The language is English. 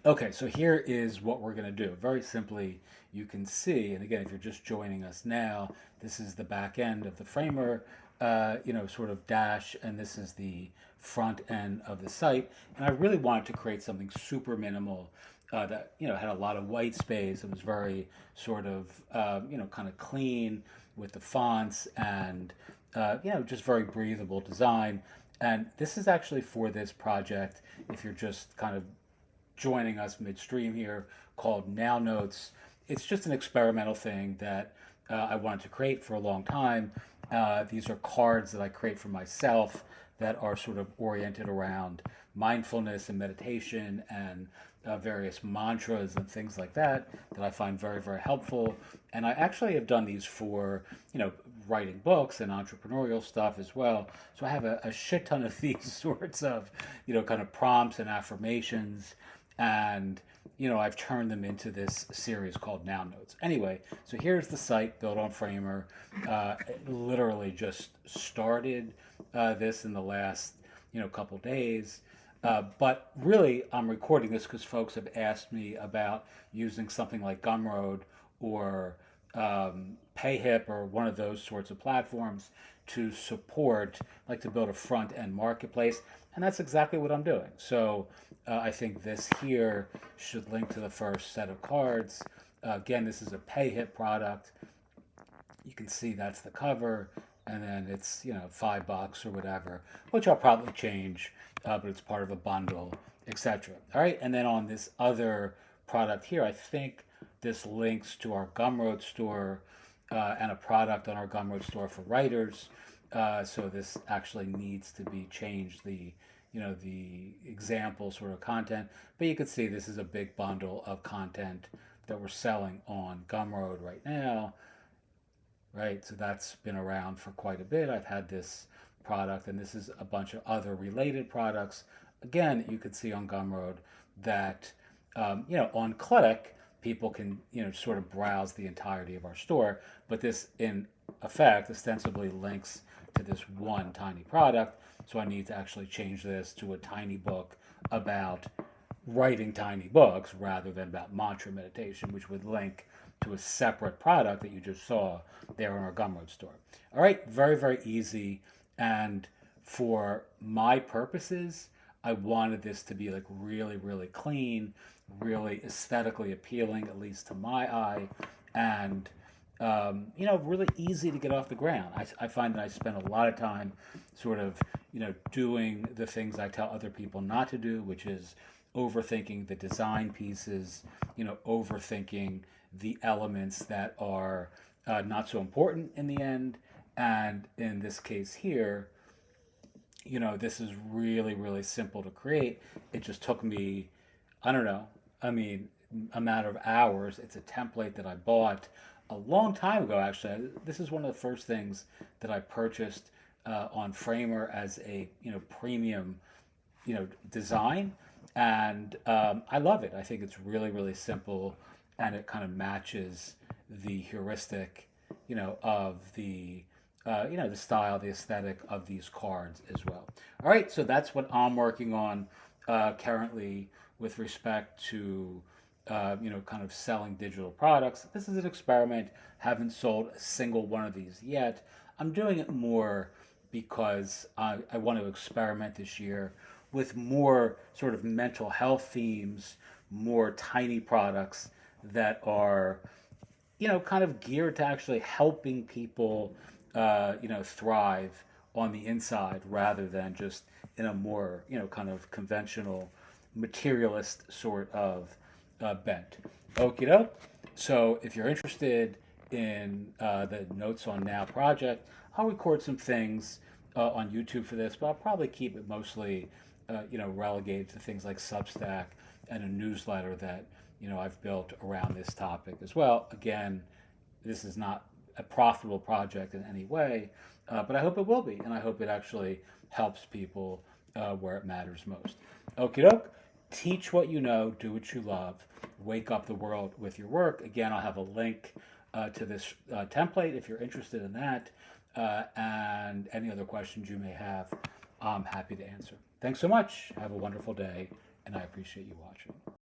Okay, so here is what we're going to do. Very simply, you can see, and again, if you're just joining us now, this is the back end of the framer, sort of dash, and this is the front end of the site. And I really wanted to create something super minimal that, had a lot of white space. It was very sort of, kind of clean with the fonts and, just very breathable design. And this is actually for this project, if you're just kind of joining us midstream here, called Now Notes. It's just an experimental thing that I wanted to create for a long time. These are cards that I create for myself that are sort of oriented around mindfulness and meditation and various mantras and things like that that I find very, very helpful. And I actually have done these for, writing books and entrepreneurial stuff as well. So I have a shit ton of these sorts of, kind of prompts and affirmations, and I've turned them into this series called Now Notes. Anyway, so here's the site built on Framer. Literally just started this in the last couple days. But really, I'm recording this because folks have asked me about using something like Gumroad or PayHip or one of those sorts of platforms to support, like to build a front end marketplace. And that's exactly what I'm doing. So I think this here should link to the first set of cards. Again, this is a PayHip product. You can see that's the cover, and then it's $5 or whatever, which I'll probably change, but it's part of a bundle, etc. All right, and then on this other product here, I think this links to our Gumroad store and a product on our Gumroad store for writers. So this actually needs to be changed, the example sort of content. But you can see this is a big bundle of content that we're selling on Gumroad right now. Right, so that's been around for quite a bit. I've had this product, and this is a bunch of other related products. Again, you can see on Gumroad that, on click, people can, sort of browse the entirety of our store. But this, in effect, ostensibly links to this one tiny product. So I need to actually change this to a tiny book about writing tiny books rather than about mantra meditation, which would link to a separate product that you just saw there in our Gumroad store. All right, very, very easy. And for my purposes, I wanted this to be like really, really clean, really aesthetically appealing, at least to my eye, and really easy to get off the ground. I find that I spend a lot of time sort of, doing the things I tell other people not to do, which is overthinking the design pieces, overthinking the elements that are not so important in the end. And in this case here, this is really, really simple to create. It just took me, I don't know, I mean, a matter of hours. It's a template that I bought a long time ago, actually. This is one of the first things that I purchased on Framer as a, premium, design. And I love it. I think it's really, really simple, and it kind of matches the heuristic, of the style, the aesthetic of these cards as well. All right, so that's what I'm working on currently with respect to, kind of selling digital products. This is an experiment. Haven't sold a single one of these yet. I'm doing it more because I want to experiment this year with more sort of mental health themes, more tiny products that are, kind of geared to actually helping people, thrive on the inside rather than just in a more, kind of conventional materialist sort of bent. Okie doke. So if you're interested in the Notes on Now project, I'll record some things on YouTube for this, but I'll probably keep it mostly, relegated to things like Substack and a newsletter that I've built around this topic as well. Again, this is not a profitable project in any way, but I hope it will be, and I hope it actually helps people where it matters most. Okie doke. Teach what you know, do what you love, wake up the world with your work. Again, I'll have a link to this template if you're interested in that, and any other questions you may have, I'm happy to answer. Thanks so much. Have a wonderful day, and I appreciate you watching.